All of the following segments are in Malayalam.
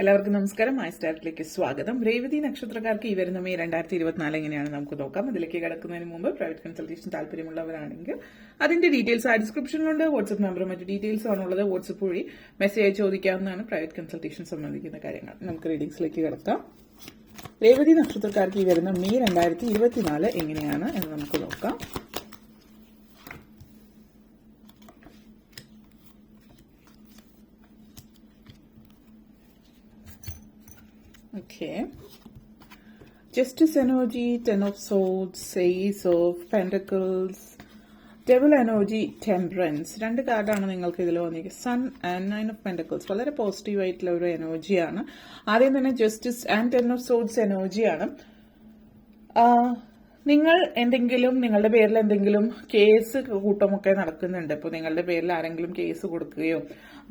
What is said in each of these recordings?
എല്ലാവർക്കും നമസ്കാരം. മൈ സ്റ്റാർട്ടിലേക്ക് സ്വാഗതം. രേവതി നക്ഷത്രക്കാർക്ക് ഈ വരുന്ന മെയ് 2024 എങ്ങനെയാണ് നമുക്ക് നോക്കാം. അതിലേക്ക് കിടക്കുന്നതിന് മുമ്പ് പ്രൈവറ്റ് കൺസൾട്ടേഷൻ താല്പര്യമുള്ളവരാണെങ്കിൽ അതിന്റെ ഡീറ്റെയിൽസ് ആ ഡിസ്ക്രിപ്ഷനിലുണ്ട്. വാട്സ്ആപ്പ് നമ്പറും മറ്റു ഡീറ്റെയിൽസും ആണുള്ളത്. വാട്സ്ആപ്പ് വഴി മെസ്സേജ് അയച്ച് ചോദിക്കാവുന്നതാണ് പ്രൈവറ്റ് കൺസൾട്ടേഷൻ സംബന്ധിക്കുന്ന കാര്യങ്ങൾ. നമുക്ക് റീഡിംഗ്സിലേക്ക് കിടക്കാം. രേവതി നക്ഷത്രക്കാർക്ക് ഈ വരുന്ന മെയ് 2024 എങ്ങനെയാണ് എന്ന് നമുക്ക് നോക്കാം. Okay. Justice energy, Ten of Swords, Ace of Pentacles, Devil energy, Temperance. രണ്ട് കാർഡാണ് നിങ്ങൾക്ക് ഇതിൽ വന്നിരിക്കുന്നത്. Sun and nine of pentacles. വളരെ പോസിറ്റീവ് ആയിട്ടുള്ള ഒരു എനർജിയാണ്. ആദ്യം തന്നെ justice and ten of swords എനർജിയാണ്. നിങ്ങൾ നിങ്ങളുടെ പേരിൽ എന്തെങ്കിലും കേസ് കൂട്ടമൊക്കെ നടക്കുന്നുണ്ട്. ഇപ്പോൾ നിങ്ങളുടെ പേരിൽ ആരെങ്കിലും കേസ് കൊടുക്കുകയോ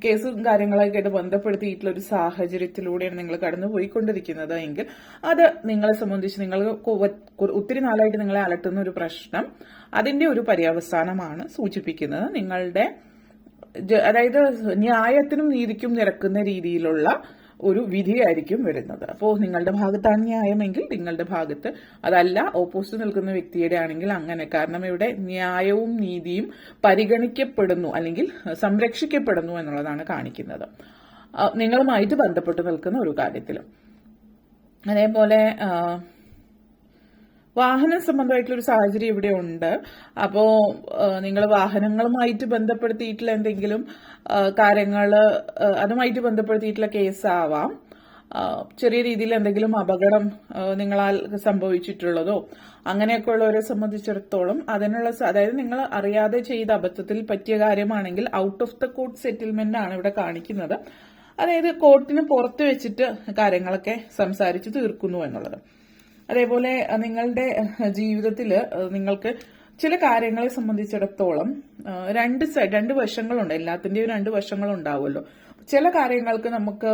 കേസും കാര്യങ്ങളൊക്കെ ആയിട്ട് ബന്ധപ്പെടുത്തിയിട്ടുള്ള ഒരു സാഹചര്യത്തിലൂടെയാണ് നിങ്ങൾ കടന്നു പോയിക്കൊണ്ടിരിക്കുന്നത് എങ്കിൽ അത് നിങ്ങളെ സംബന്ധിച്ച് നിങ്ങൾക്ക് ഒത്തിരി നാളായിട്ട് നിങ്ങളെ അലട്ടുന്ന ഒരു പ്രശ്നം, അതിന്റെ ഒരു പര്യവസാനമാണ് സൂചിപ്പിക്കുന്നത്. നിങ്ങളുടെ അതായത് ന്യായത്തിനും നീതിക്കും നിരക്കുന്ന രീതിയിലുള്ള ഒരു വിധിയായിരിക്കും വരുന്നത്. അപ്പോൾ നിങ്ങളുടെ ഭാഗത്താണ് ന്യായമെങ്കിൽ നിങ്ങളുടെ ഭാഗത്ത്, അതല്ല ഓപ്പോസിറ്റ് നിൽക്കുന്ന വ്യക്തിയുടെ ആണെങ്കിൽ അങ്ങനെ. കാരണം ഇവിടെ ന്യായവും നീതിയും പരിഗണിക്കപ്പെടുന്നു അല്ലെങ്കിൽ സംരക്ഷിക്കപ്പെടുന്നു എന്നുള്ളതാണ് കാണിക്കുന്നത് നിങ്ങളുമായിട്ട് ബന്ധപ്പെട്ട് നിൽക്കുന്ന ഒരു കാര്യത്തിലും. അതേപോലെ വാഹന സംബന്ധമായിട്ടുള്ള ഒരു സാഹചര്യം ഇവിടെ ഉണ്ട്. അപ്പോ നിങ്ങൾ വാഹനങ്ങളുമായിട്ട് ബന്ധപ്പെടുത്തിയിട്ടുള്ള എന്തെങ്കിലും കാര്യങ്ങൾ, അതുമായിട്ട് ബന്ധപ്പെടുത്തിയിട്ടുള്ള കേസാവാം. ചെറിയ രീതിയിൽ എന്തെങ്കിലും അപകടം നിങ്ങളാൽ സംഭവിച്ചിട്ടുള്ളതോ അങ്ങനെയൊക്കെ ഉള്ളവരെ സംബന്ധിച്ചിടത്തോളം അതിനുള്ള, അതായത് നിങ്ങൾ അറിയാതെ ചെയ്ത അബദ്ധത്തിൽ പറ്റിയ കാര്യമാണെങ്കിൽ out of the court settlement ആണ് ഇവിടെ കാണിക്കുന്നത്. അതായത് കോർട്ടിന് പുറത്ത് വെച്ചിട്ട് കാര്യങ്ങളൊക്കെ സംസാരിച്ച് തീർക്കുന്നു എന്നുള്ളത്. അതേപോലെ നിങ്ങളുടെ ജീവിതത്തിൽ നിങ്ങൾക്ക് ചില കാര്യങ്ങളെ സംബന്ധിച്ചിടത്തോളം രണ്ട് വശങ്ങളുണ്ട്. എല്ലാത്തിന്റെയും രണ്ട് വശങ്ങളുണ്ടാവുമല്ലോ. ചില കാര്യങ്ങൾക്ക് നമുക്ക്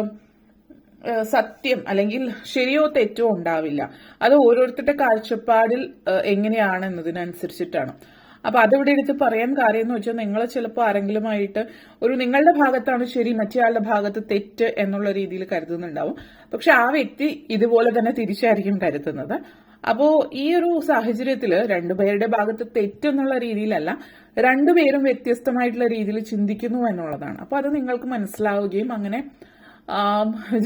സത്യം അല്ലെങ്കിൽ ശരിയോ തെറ്റോ ഉണ്ടാവില്ല. അത് ഓരോരുത്തരുടെ കാഴ്ചപ്പാടിൽ എങ്ങനെയാണ് എന്നതിനനുസരിച്ചിട്ടാണ്. അപ്പൊ അതിവിടെ എടുത്ത് പറയാൻ കാര്യം എന്ന് വെച്ചാൽ നിങ്ങൾ ചിലപ്പോൾ ആരെങ്കിലുമായിട്ട് നിങ്ങളുടെ ഭാഗത്താണ് ശരി, മറ്റേയാളുടെ ഭാഗത്ത് തെറ്റ് എന്നുള്ള രീതിയിൽ കരുതുന്നുണ്ടാവും. പക്ഷെ ആ വ്യക്തി ഇതുപോലെ തന്നെ തിരിച്ചായിരിക്കും കരുതുന്നത്. അപ്പോ ഈ ഒരു സാഹചര്യത്തിൽ രണ്ടുപേരുടെ ഭാഗത്ത് തെറ്റെന്നുള്ള രീതിയിലല്ല, രണ്ടുപേരും വ്യത്യസ്തമായിട്ടുള്ള രീതിയിൽ ചിന്തിക്കുന്നു എന്നുള്ളതാണ്. അപ്പൊ അത് നിങ്ങൾക്ക് മനസ്സിലാവുകയും അങ്ങനെ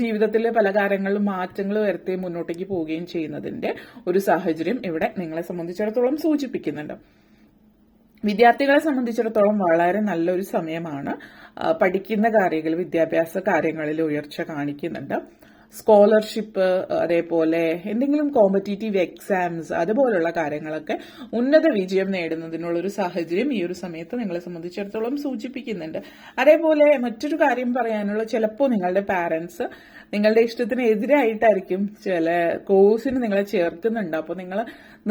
ജീവിതത്തിലെ പല കാര്യങ്ങളിലും മാറ്റങ്ങൾ വരുത്തി മുന്നോട്ടേക്ക് പോവുകയും ചെയ്യുന്നതിന്റെ ഒരു സാഹചര്യം ഇവിടെ നിങ്ങളെ സംബന്ധിച്ചിടത്തോളം സൂചിപ്പിക്കുന്നുണ്ട്. വിദ്യാർത്ഥികളെ സംബന്ധിച്ചിടത്തോളം വളരെ നല്ലൊരു സമയമാണ്. പഠിക്കുന്ന കാര്യങ്ങൾ, വിദ്യാഭ്യാസ കാര്യങ്ങളിൽ ഉയർച്ച കാണിക്കുന്നുണ്ട്. സ്കോളർഷിപ്പ്, അതേപോലെ എന്തെങ്കിലും കോമ്പറ്റീറ്റീവ് എക്സാംസ്, അതുപോലുള്ള കാര്യങ്ങളൊക്കെ ഉന്നത വിജയം നേടുന്നതിനുള്ളൊരു സാഹചര്യം ഈ ഒരു സമയത്ത് നിങ്ങളെ സംബന്ധിച്ചിടത്തോളം സൂചിപ്പിക്കുന്നുണ്ട്. അതേപോലെ മറ്റൊരു കാര്യം പറയാനുള്ള, ചിലപ്പോൾ നിങ്ങളുടെ പാരന്റ്സ് നിങ്ങളുടെ ഇഷ്ടത്തിന് എതിരായിട്ടായിരിക്കും ചില കോഴ്സിന് നിങ്ങളെ ചേർക്കുന്നുണ്ട്. അപ്പോൾ നിങ്ങൾ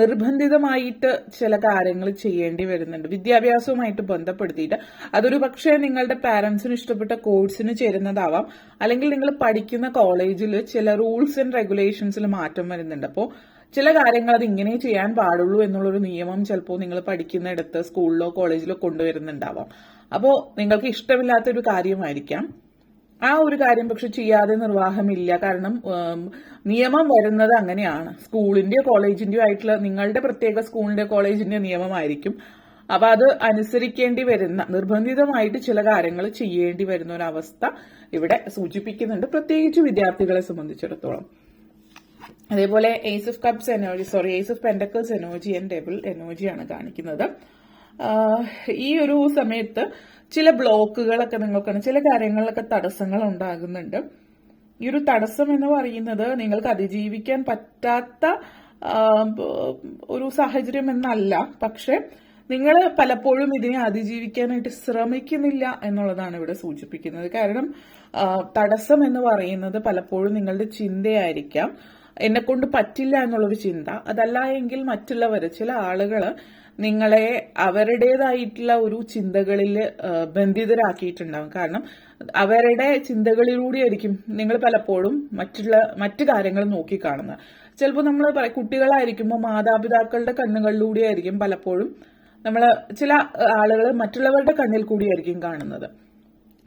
നിർബന്ധിതമായിട്ട് ചില കാര്യങ്ങൾ ചെയ്യേണ്ടി വരുന്നുണ്ട് വിദ്യാഭ്യാസവുമായിട്ട് ബന്ധപ്പെടുത്തിയിട്ട്. അതൊരു പക്ഷേ നിങ്ങളുടെ പാരന്റ്സിന് ഇഷ്ടപ്പെട്ട കോഴ്സിന് ചേരുന്നതാവാം, അല്ലെങ്കിൽ നിങ്ങൾ പഠിക്കുന്ന കോളേജിൽ ചില റൂൾസ് ആൻഡ് റെഗുലേഷൻസിൽ മാറ്റം വരുന്നുണ്ട്. അപ്പോൾ ചില കാര്യങ്ങൾ അത് ഇങ്ങനെ ചെയ്യാൻ പാടുള്ളൂ എന്നുള്ളൊരു നിയമം ചിലപ്പോൾ നിങ്ങൾ പഠിക്കുന്നിടത്ത് സ്കൂളിലോ കോളേജിലോ കൊണ്ടുവരുന്നുണ്ടാവാം. അപ്പോൾ നിങ്ങൾക്ക് ഇഷ്ടമില്ലാത്തൊരു കാര്യമായിരിക്കാം ആ ഒരു കാര്യം, പക്ഷെ ചെയ്യാതെ നിർവാഹമില്ല. കാരണം നിയമം വരുന്നത് അങ്ങനെയാണ്. സ്കൂളിന്റെയോ കോളേജിന്റെയോ ആയിട്ടുള്ള നിങ്ങളുടെ പ്രത്യേക സ്കൂളിന്റെ കോളേജിന്റെ നിയമമായിരിക്കും. അപ്പൊ അത് അനുസരിക്കേണ്ടി വരുന്ന, നിർബന്ധിതമായിട്ട് ചില കാര്യങ്ങൾ ചെയ്യേണ്ടി വരുന്ന ഒരു അവസ്ഥ ഇവിടെ സൂചിപ്പിക്കുന്നുണ്ട്, പ്രത്യേകിച്ച് വിദ്യാർത്ഥികളെ സംബന്ധിച്ചിടത്തോളം. അതേപോലെ ace of cups energy, ace of pentacles energy and devil എനർജിയാണ് കാണിക്കുന്നത്. ഈ ഒരു സമയത്ത് ചില ബ്ലോക്കുകളൊക്കെ നിങ്ങൾക്കാണ്, ചില കാര്യങ്ങളിലൊക്കെ തടസ്സങ്ങൾ ഉണ്ടാകുന്നുണ്ട്. ഈ ഒരു തടസ്സം എന്ന് പറയുന്നത് നിങ്ങൾക്ക് അതിജീവിക്കാൻ പറ്റാത്ത ഒരു സാഹചര്യം എന്നല്ല, പക്ഷെ നിങ്ങൾ പലപ്പോഴും ഇതിനെ അതിജീവിക്കാനായിട്ട് ശ്രമിക്കുന്നില്ല എന്നുള്ളതാണ് ഇവിടെ സൂചിപ്പിക്കുന്നത്. കാരണം തടസ്സം എന്ന് പറയുന്നത് പലപ്പോഴും നിങ്ങളുടെ ചിന്തയായിരിക്കാം, എന്നെ കൊണ്ട് പറ്റില്ല എന്നുള്ളൊരു ചിന്ത. അതല്ല എങ്കിൽ മറ്റുള്ളവർ, ചില ആളുകൾ നിങ്ങളെ അവരുടേതായിട്ടുള്ള ഒരു ചിന്തകളിൽ ബന്ധിതരാക്കിയിട്ടുണ്ടാവും. കാരണം അവരുടെ ചിന്തകളിലൂടെയായിരിക്കും നിങ്ങൾ പലപ്പോഴും മറ്റു കാര്യങ്ങൾ നോക്കിക്കാണുന്നത്. ചിലപ്പോൾ നമ്മൾ കുട്ടികളായിരിക്കുമ്പോൾ മാതാപിതാക്കളുടെ കണ്ണുകളിലൂടെയായിരിക്കും പലപ്പോഴും ചില ആളുകൾ മറ്റുള്ളവരുടെ കണ്ണിൽ കൂടിയായിരിക്കും കാണുന്നത്.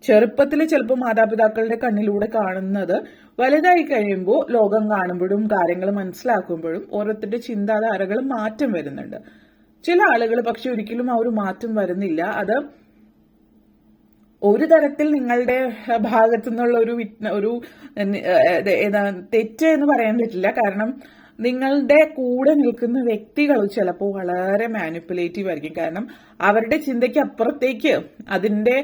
ചെറുപ്പത്തിൽ ചിലപ്പോൾ മാതാപിതാക്കളുടെ കണ്ണിലൂടെ കാണുന്നത് വലുതായി കഴിയുമ്പോൾ ലോകം കാണുമ്പോഴും കാര്യങ്ങൾ മനസ്സിലാക്കുമ്പോഴും ഓരോരുത്തരുടെ ചിന്താധാരകൾ മാറ്റം വരുന്നുണ്ട്. ചില ആളുകൾ പക്ഷെ ഒരിക്കലും ആ ഒരു മാറ്റം വരുന്നില്ല. അത് ഒരു തരത്തിൽ നിങ്ങളുടെ ഭാഗത്തു നിന്നുള്ള ഒരു തെറ്റ് എന്ന് പറയാൻ പറ്റില്ല. കാരണം നിങ്ങളുടെ കൂടെ നിൽക്കുന്ന വ്യക്തികൾ ചിലപ്പോൾ വളരെ മാനിപ്പുലേറ്റീവ് ആയിരിക്കും. കാരണം അവരുടെ ചിന്തയ്ക്ക് അപ്പുറത്തേക്ക് അതിന്റെ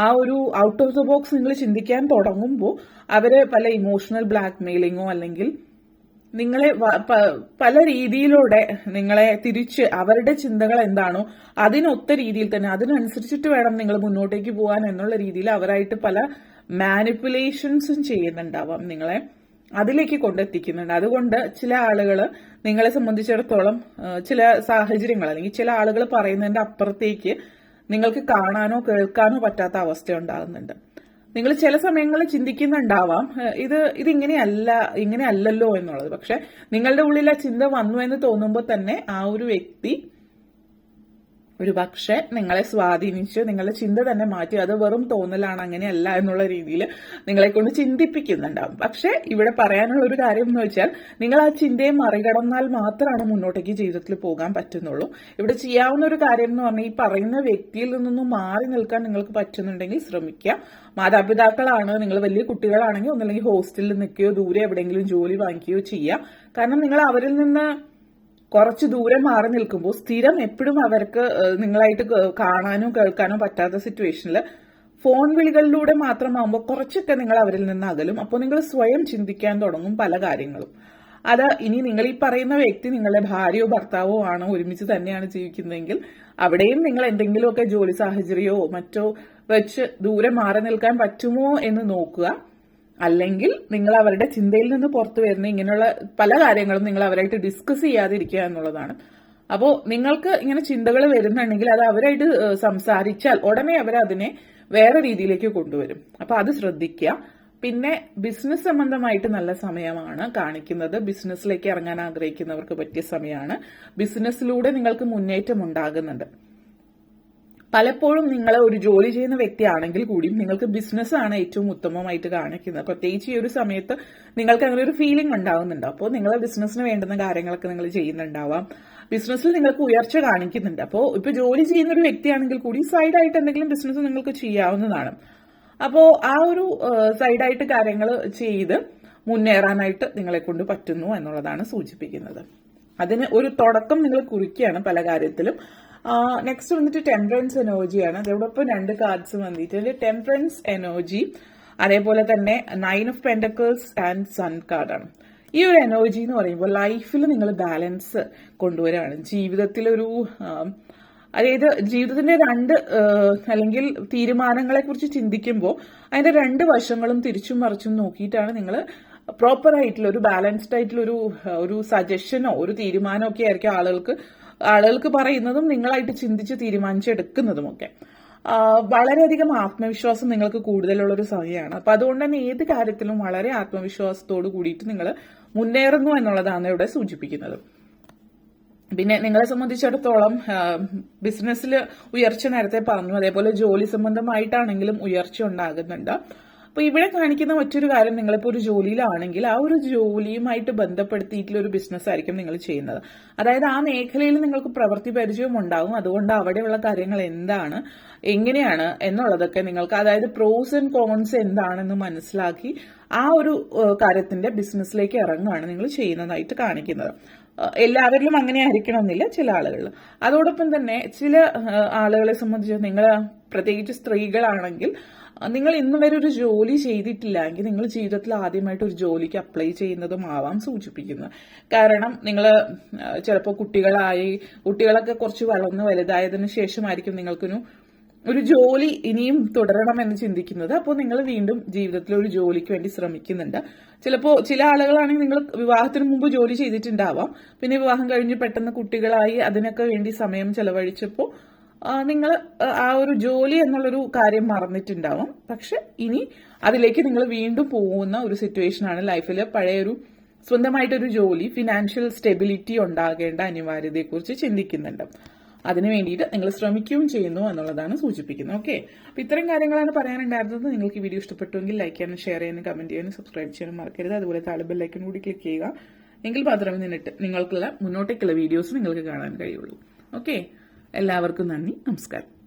ആ ഒരു ഔട്ട് ഓഫ് ദ ബോക്സ് നിങ്ങൾ ചിന്തിക്കാൻ തുടങ്ങുമ്പോൾ അവര് പല ഇമോഷണൽ ബ്ലാക്ക് മെയിലിങ്ങോ അല്ലെങ്കിൽ നിങ്ങളെ പല രീതിയിലൂടെ നിങ്ങളെ തിരിച്ച് അവരുടെ ചിന്തകൾ എന്താണോ അതിനൊത്ത രീതിയിൽ തന്നെ അതിനനുസരിച്ചിട്ട് വേണം നിങ്ങൾ മുന്നോട്ടേക്ക് പോകാൻ എന്നുള്ള രീതിയിൽ അവരായിട്ട് പല മാനിപ്പുലേഷൻസും ചെയ്യുന്നുണ്ടാവാം. നിങ്ങളെ അതിലേക്ക് കൊണ്ടെത്തിക്കുന്നുണ്ട്. അതുകൊണ്ട് ചില ആളുകൾ നിങ്ങളെ സംബന്ധിച്ചിടത്തോളം ചില സാഹചര്യങ്ങൾ അല്ലെങ്കിൽ ചില ആളുകൾ പറയുന്നതിന്റെ അപ്പുറത്തേക്ക് നിങ്ങൾക്ക് കാണാനോ കേൾക്കാനോ പറ്റാത്ത അവസ്ഥ ഉണ്ടാകുന്നുണ്ട്. നിങ്ങൾ ചില സമയങ്ങളിൽ ചിന്തിക്കുന്നുണ്ടാവാം ഇങ്ങനെയല്ലല്ലോ എന്നുള്ളത്. പക്ഷെ നിങ്ങളുടെ ഉള്ളിൽ ആ ചിന്ത വന്നു എന്ന് തോന്നുമ്പോൾ തന്നെ ആ ഒരു വ്യക്തി ഒരു പക്ഷെ നിങ്ങളെ സ്വാധീനിച്ച് നിങ്ങളുടെ ചിന്ത തന്നെ മാറ്റി അത് വെറും തോന്നലാണ്, അങ്ങനെയല്ല എന്നുള്ള രീതിയിൽ നിങ്ങളെ കൊണ്ട് ചിന്തിപ്പിക്കുന്നുണ്ടാവും. പക്ഷെ ഇവിടെ പറയാനുള്ള ഒരു കാര്യം എന്ന് വെച്ചാൽ നിങ്ങൾ ആ ചിന്തയെ മറികടന്നാൽ മാത്രമാണ് മുന്നോട്ടേക്ക് ജീവിതത്തിൽ പോകാൻ പറ്റുന്നുള്ളൂ. ഇവിടെ ചെയ്യാവുന്ന ഒരു കാര്യം എന്ന് പറഞ്ഞാൽ ഈ പറയുന്ന വ്യക്തിയിൽ നിന്നൊന്നും മാറി നിൽക്കാൻ നിങ്ങൾക്ക് പറ്റുന്നുണ്ടെങ്കിൽ ശ്രമിക്കുക. മാതാപിതാക്കളാണ്, നിങ്ങൾ വലിയ കുട്ടികളാണെങ്കിൽ ഒന്നല്ലെങ്കിൽ ഹോസ്റ്റലിൽ നിൽക്കുകയോ ദൂരെ എവിടെയെങ്കിലും ജോലി വാങ്ങിക്കുകയോ ചെയ്യുക. കാരണം നിങ്ങൾ അവരിൽ നിന്ന് കുറച്ച് ദൂരം മാറി നിൽക്കുമ്പോൾ സ്ഥിരം എപ്പോഴും അവർക്ക് നിങ്ങളായിട്ട് കാണാനോ കേൾക്കാനോ പറ്റാത്ത സിറ്റുവേഷനിൽ ഫോൺ വിളികളിലൂടെ മാത്രമാകുമ്പോൾ കുറച്ചൊക്കെ നിങ്ങൾ അവരിൽ നിന്ന് അകലും. അപ്പോൾ നിങ്ങൾ സ്വയം ചിന്തിക്കാൻ തുടങ്ങും പല കാര്യങ്ങളും. അത് ഇനി നിങ്ങൾ ഈ പറയുന്ന വ്യക്തി നിങ്ങളുടെ ഭാര്യയോ ഭർത്താവോ ആണോ, ഒരുമിച്ച് തന്നെയാണ് ജീവിക്കുന്നതെങ്കിൽ അവിടെയും നിങ്ങൾ എന്തെങ്കിലുമൊക്കെ ജോലി സാഹചര്യമോ മറ്റോ വെച്ച് ദൂരെ മാറി നിൽക്കാൻ പറ്റുമോ എന്ന് നോക്കുക. അല്ലെങ്കിൽ നിങ്ങൾ അവരുടെ ചിന്തയിൽ നിന്ന് പുറത്തു വരുന്ന ഇങ്ങനെയുള്ള പല കാര്യങ്ങളും നിങ്ങൾ അവരായിട്ട് ഡിസ്കസ് ചെയ്യാതിരിക്കുക എന്നുള്ളതാണ്. അപ്പോൾ നിങ്ങൾക്ക് ഇങ്ങനെ ചിന്തകൾ വരുന്നുണ്ടെങ്കിൽ അത് അവരായിട്ട് സംസാരിച്ചാൽ ഉടനെ അവരതിനെ വേറെ രീതിയിലേക്ക് കൊണ്ടുവരും. അപ്പൊ അത് ശ്രദ്ധിക്കുക. പിന്നെ ബിസിനസ് സംബന്ധമായിട്ട് നല്ല സമയമാണ് കാണിക്കുന്നത്. ബിസിനസ്സിലേക്ക് ഇറങ്ങാൻ ആഗ്രഹിക്കുന്നവർക്ക് പറ്റിയ സമയമാണ്. ബിസിനസ്സിലൂടെ നിങ്ങൾക്ക് മുന്നേറ്റം ഉണ്ടാകുന്നുണ്ട്. പലപ്പോഴും നിങ്ങൾ ഒരു ജോലി ചെയ്യുന്ന വ്യക്തിയാണെങ്കിൽ കൂടിയും നിങ്ങൾക്ക് ബിസിനസ്സാണ് ഏറ്റവും ഉത്തമമായിട്ട് കാണിക്കുന്നത്. പ്രത്യേകിച്ച് ഈ ഒരു സമയത്ത് നിങ്ങൾക്ക് അങ്ങനെ ഒരു ഫീലിംഗ് ഉണ്ടാവുന്നുണ്ട്. അപ്പോൾ നിങ്ങൾ ബിസിനസ്സിന് വേണ്ടുന്ന കാര്യങ്ങളൊക്കെ നിങ്ങൾ ചെയ്യുന്നുണ്ടാവാം. ബിസിനസ്സിൽ നിങ്ങൾക്ക് ഉയർച്ച കാണിക്കുന്നുണ്ട്. അപ്പോൾ ഇപ്പൊ ജോലി ചെയ്യുന്ന ഒരു വ്യക്തിയാണെങ്കിൽ കൂടി സൈഡായിട്ട് എന്തെങ്കിലും ബിസിനസ് നിങ്ങൾക്ക് ചെയ്യാവുന്നതാണ്. അപ്പോൾ ആ ഒരു സൈഡായിട്ട് കാര്യങ്ങൾ ചെയ്ത് മുന്നേറാനായിട്ട് നിങ്ങളെ കൊണ്ട് പറ്റുന്നു എന്നുള്ളതാണ് സൂചിപ്പിക്കുന്നത്. അതിന് ഒരു തുടക്കം നിങ്ങൾ കുറിക്കുകയാണ് പല കാര്യത്തിലും. നെക്സ്റ്റ് വന്നിട്ട് ടെമ്പറൻസ് എനർജിയാണ്. അതോടൊപ്പം 2 കാർഡ്സ് വന്നിട്ടുണ്ട്. ടെമ്പറൻസ് എനർജി, അതേപോലെ തന്നെ 9 ഓഫ് പെന്റക്കിൾസ് ആൻഡ് സൺ കാർഡാണ്. ഈ ഒരു എനർജി എന്ന് പറയുമ്പോൾ ലൈഫിൽ നിങ്ങൾ ബാലൻസ് കൊണ്ടുവരാണ്. ജീവിതത്തിലൊരു അതായത് ജീവിതത്തിന്റെ 2 അല്ലെങ്കിൽ തീരുമാനങ്ങളെ കുറിച്ച് ചിന്തിക്കുമ്പോൾ അതിന്റെ 2 വശങ്ങളും തിരിച്ചും മറിച്ചും നോക്കിയിട്ടാണ് നിങ്ങൾ പ്രോപ്പർ ആയിട്ടുള്ള ഒരു ബാലൻസ്ഡ് ആയിട്ടുള്ള ഒരു സജഷനോ ഒരു തീരുമാനമോ ഒക്കെ ആയിരിക്കും ആളുകൾക്ക് പറയുന്നതും നിങ്ങളായിട്ട് ചിന്തിച്ച് തീരുമാനിച്ചെടുക്കുന്നതുമൊക്കെ. വളരെയധികം ആത്മവിശ്വാസം നിങ്ങൾക്ക് കൂടുതലുള്ള ഒരു സമയമാണ്. അപ്പൊ അതുകൊണ്ട് തന്നെ ഏത് കാര്യത്തിലും വളരെ ആത്മവിശ്വാസത്തോട് കൂടിയിട്ട് നിങ്ങൾ മുന്നേറുന്നു എന്നുള്ളതാണ് ഇവിടെ സൂചിപ്പിക്കുന്നത്. പിന്നെ നിങ്ങളെ സംബന്ധിച്ചിടത്തോളം ബിസിനസ്സിൽ ഉയർച്ച നേരത്തെ പറഞ്ഞു, അതേപോലെ ജോലി സംബന്ധമായിട്ടാണെങ്കിലും ഉയർച്ച ഉണ്ടാകുന്നുണ്ട്. അപ്പൊ ഇവിടെ കാണിക്കുന്ന മറ്റൊരു കാര്യം, നിങ്ങളിപ്പോൾ ഒരു ജോലിയിലാണെങ്കിൽ ആ ഒരു ജോലിയുമായിട്ട് ബന്ധപ്പെടുത്തിയിട്ടുള്ള ഒരു ബിസിനസ് ആയിരിക്കും നിങ്ങൾ ചെയ്യുന്നത്. അതായത് ആ മേഖലയിൽ നിങ്ങൾക്ക് പ്രവൃത്തി പരിചയം ഉണ്ടാകും. അതുകൊണ്ട് അവിടെയുള്ള കാര്യങ്ങൾ എന്താണ്, എങ്ങനെയാണ് എന്നുള്ളതൊക്കെ നിങ്ങൾക്ക്, അതായത് പ്രോസ് ആൻഡ് കോൺസ് എന്താണെന്ന് മനസ്സിലാക്കി ആ ഒരു കാര്യത്തിന്റെ ബിസിനസ്സിലേക്ക് ഇറങ്ങുകയാണ് നിങ്ങൾ ചെയ്യുന്നതായിട്ട് കാണിക്കുന്നത്. എല്ലാവരിലും അങ്ങനെ ആയിരിക്കണമെന്നില്ല, ചില ആളുകളിൽ. അതോടൊപ്പം തന്നെ ചില ആളുകളെ സംബന്ധിച്ച് നിങ്ങൾ പ്രത്യേകിച്ച് സ്ത്രീകളാണെങ്കിൽ നിങ്ങൾ ഇന്ന് വരെ ഒരു ജോലി ചെയ്തിട്ടില്ല എങ്കിൽ നിങ്ങൾ ജീവിതത്തിൽ ആദ്യമായിട്ട് ഒരു ജോലിക്ക് അപ്ലൈ ചെയ്യുന്നതും ആവാം സൂചിപ്പിക്കുന്നത്. കാരണം നിങ്ങൾ ചിലപ്പോൾ കുട്ടികളൊക്കെ കുറച്ച് വളർന്ന് വലുതായതിനു ശേഷമായിരിക്കും ഒരു ജോലി ഇനിയും തുടരണമെന്ന് ചിന്തിക്കുന്നത്. അപ്പോൾ നിങ്ങൾ വീണ്ടും ജീവിതത്തിൽ ഒരു ജോലിക്ക് വേണ്ടി ശ്രമിക്കുന്നുണ്ട്. ചിലപ്പോൾ ചില ആളുകളാണെങ്കിൽ നിങ്ങൾ വിവാഹത്തിന് മുമ്പ് ജോലി ചെയ്തിട്ടുണ്ടാവാം, പിന്നെ വിവാഹം കഴിഞ്ഞ് പെട്ടെന്ന് കുട്ടികളായി അതിനൊക്കെ വേണ്ടി സമയം ചെലവഴിച്ചപ്പോൾ നിങ്ങൾ ആ ഒരു ജോലി എന്നുള്ളൊരു കാര്യം മറന്നിട്ടുണ്ടാവും. പക്ഷെ ഇനി അതിലേക്ക് നിങ്ങൾ വീണ്ടും പോകുന്ന ഒരു സിറ്റുവേഷനാണ് ലൈഫിൽ. പഴയൊരു സ്വന്തമായിട്ടൊരു ജോലി, ഫിനാൻഷ്യൽ സ്റ്റെബിലിറ്റി ഉണ്ടാകേണ്ട അനിവാര്യതയെക്കുറിച്ച് ചിന്തിക്കുന്നുണ്ട്. അതിനു വേണ്ടിയിട്ട് നിങ്ങൾ ശ്രമിക്കുകയും ചെയ്യുന്നു എന്നുള്ളതാണ് സൂചിപ്പിക്കുന്നത്. ഓക്കെ, അപ്പൊ ഇത്തരം കാര്യങ്ങളാണ് പറയാനുണ്ടായിരുന്നത്. നിങ്ങൾക്ക് ഈ വീഡിയോ ഇഷ്ടപ്പെട്ടുവെങ്കിൽ ലൈക്ക് ചെയ്യാനും ഷെയർ ചെയ്യാനും കമന്റ് ചെയ്യാനും സബ്സ്ക്രൈബ് ചെയ്യാനും മറക്കരുത്. അതുപോലെ താഴെ ബെൽ ഐക്കൺ കൂടി ക്ലിക്ക് ചെയ്യുക. എങ്കിൽ മാത്രമേ നിങ്ങൾക്കുള്ള മുന്നോട്ടേക്കുള്ള വീഡിയോസ് നിങ്ങൾക്ക് കാണാൻ കഴിയുള്ളൂ. ഓക്കെ, എല്ലാവർക്കും നന്ദി, നമസ്കാരം.